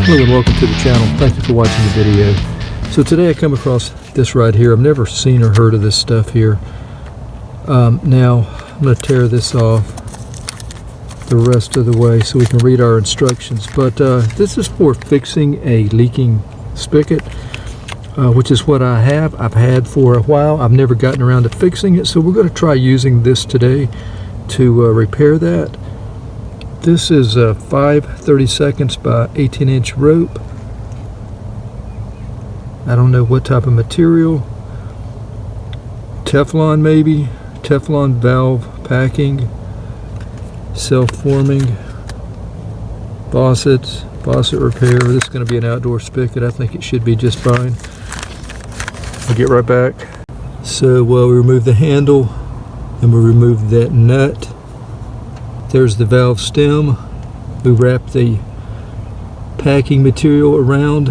Hello and welcome to the channel. Thank you for watching the video. So today I come across this right here. I've never seen or heard of this stuff here. Now I'm going to tear this off the rest of the way so we can read our instructions. But this is for fixing a leaking spigot, which is what I have. I've had for a while. I've never gotten around to fixing it, so we're going to try using this today to repair that. This is 5/32 by 18-inch rope. I don't know what type of material. Teflon maybe. Teflon valve packing. Self-forming. Faucet repair. This is going to be an outdoor spigot. I think it should be just fine. I'll get right back. So we remove the handle and we remove that nut. There's the valve stem. We wrap the packing material around.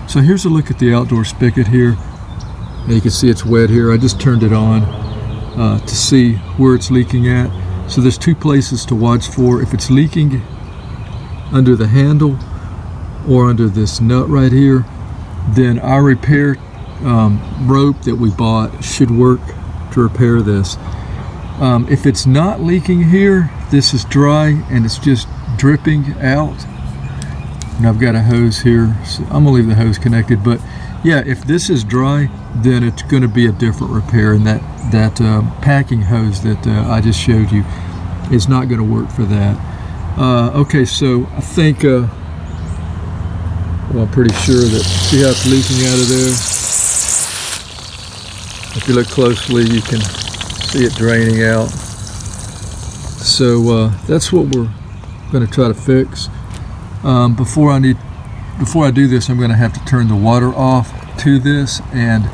So here's a look at the outdoor spigot here. And you can see it's wet here. I just turned it on to see where it's leaking at. So there's two places to watch for. If it's leaking under the handle or under this nut right here, then our repair rope that we bought should work to repair this. If it's not leaking here, this is dry and it's just dripping out. And I've got a hose here, so I'm gonna leave the hose connected. But yeah, if this is dry, then it's going to be a different repair, and that packing hose that I just showed you is not going to work for that. Okay, so I think, well, I'm pretty sure that, see how it's leaking out of there? If you look closely, you can see it draining out. So that's what we're going to try to fix. Before I do this, I'm going to have to turn the water off to this, and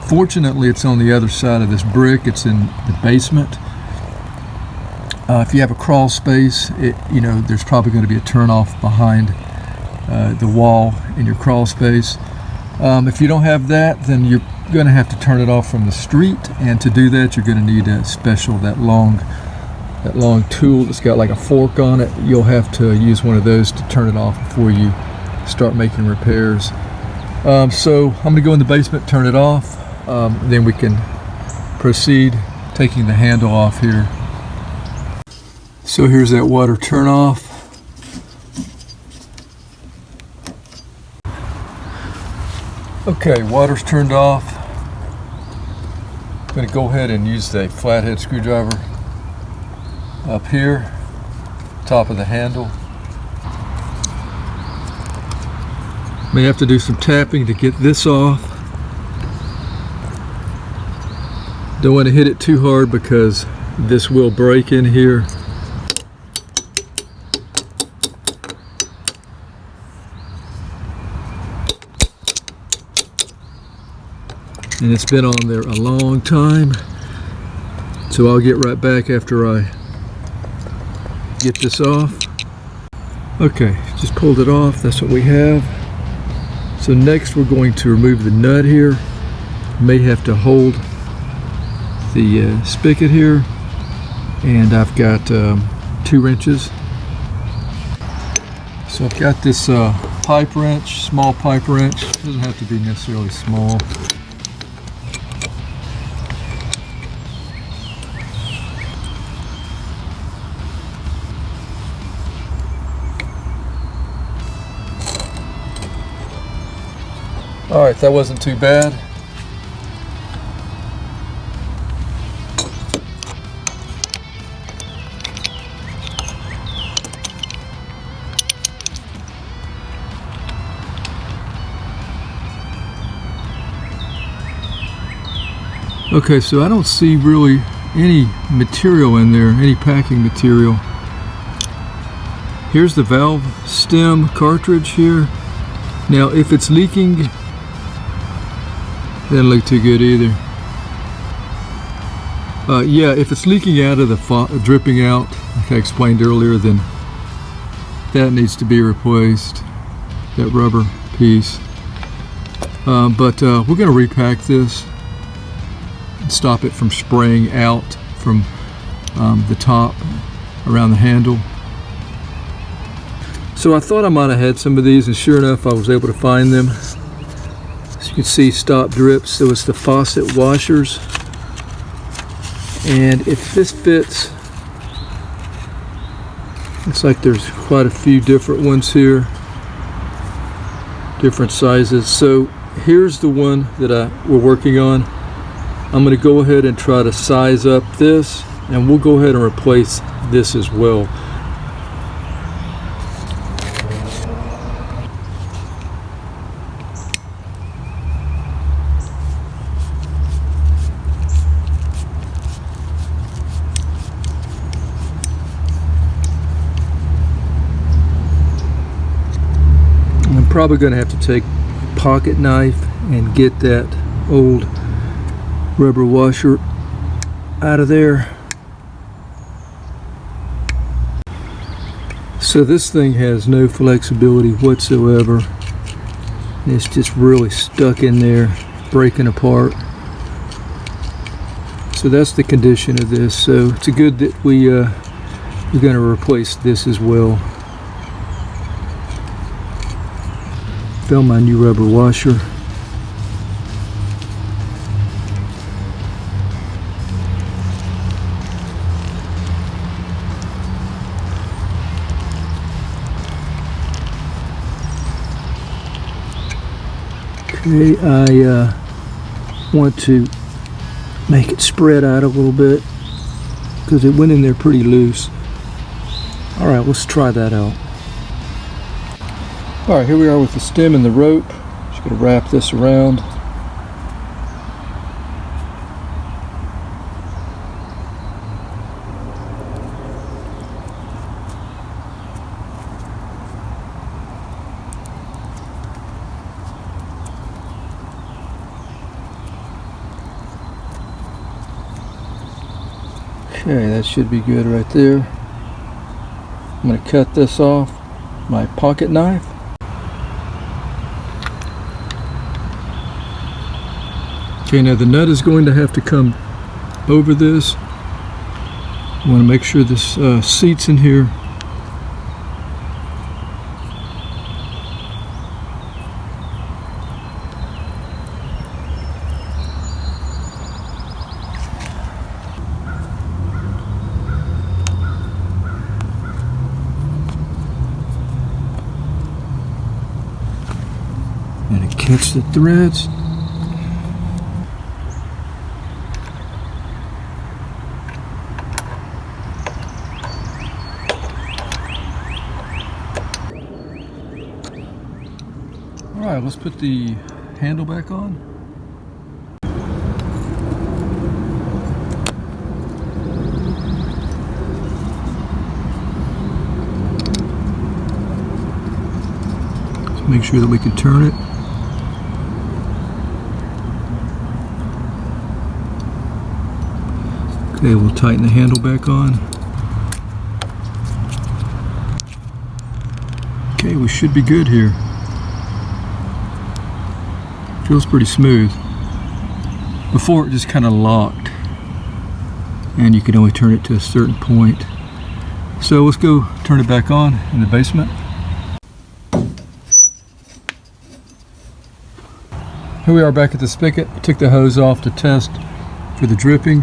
fortunately it's on the other side of this brick. It's in the basement. If you have a crawl space, there's probably going to be a turn off behind the wall in your crawl space. If you don't have that, then you're going to have to turn it off from the street, and to do that you're going to need a special, that long tool that's got like a fork on it. You'll have to use one of those to turn it off before you start making repairs. So I'm going to go in the basement, turn it off, then we can proceed taking the handle off here. So here's that water turn off. Okay, water's turned off. I'm going to go ahead and use the flathead screwdriver up here, top of the handle. May have to do some tapping to get this off. Don't want to hit it too hard because this will break in here. And it's been on there a long time, so I'll get right back after I get this off. Okay, just pulled it off. That's what we have. So next we're going to remove the nut here. May have to hold the spigot here, and I've got 2 wrenches. So I've got this pipe wrench, small pipe wrench. It doesn't have to be necessarily small. Alright, that wasn't too bad. Okay, so I don't see really any material in there, any packing material. Here's the valve stem cartridge here. Now, if it's leaking, doesn't look too good either. Yeah, if it's leaking out of the dripping out, like I explained earlier, then that needs to be replaced, that rubber piece. But we're going to repack this and stop it from spraying out from the top around the handle. So I thought I might have had some of these, and sure enough I was able to find them. As you can see, stop drips. So it's the Faucet washers, and if this fits, looks like there's quite a few different ones here, different sizes. So here's the one that we're working on. I'm going to go ahead and try to size up this, and we'll go ahead and replace this as well. I'm probably going to have to take a pocket knife and get that old rubber washer out of there. So this thing has no flexibility whatsoever. It's just really stuck in there, breaking apart. So that's the condition of this. So it's good that we're going to replace this as well. Found my new rubber washer. Okay, I want to make it spread out a little bit because it went in there pretty loose. All right, let's try that out. All right, here we are with the stem and the rope. Just going to wrap this around. Okay, that should be good right there. I'm going to cut this off with my pocket knife. Okay, now the nut is going to have to come over this. I want to make sure this seats in here. And to catch the threads. Alright, let's put the handle back on. Let's make sure that we can turn it. Okay, we'll tighten the handle back on. Okay, we should be good here. Feels pretty smooth. Before it just kind of locked, and you could only turn it to a certain point. So let's go turn it back on in the basement. Here we are back at the spigot. I took the hose off to test for the dripping.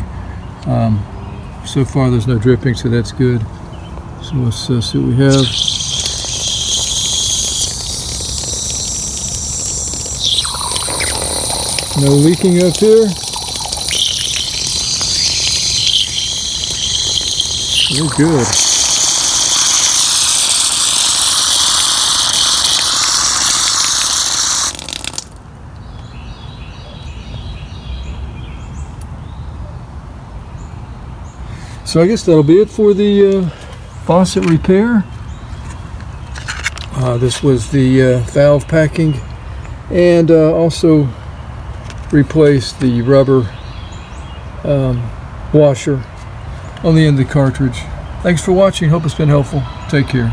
So far there's no dripping, so that's good. So let's see what we have. No leaking up here. We're good. So I guess that'll be it for the faucet repair. This was the valve packing, and also replace the rubber washer on the end of the cartridge. Thanks for watching. Hope it's been helpful. Take care.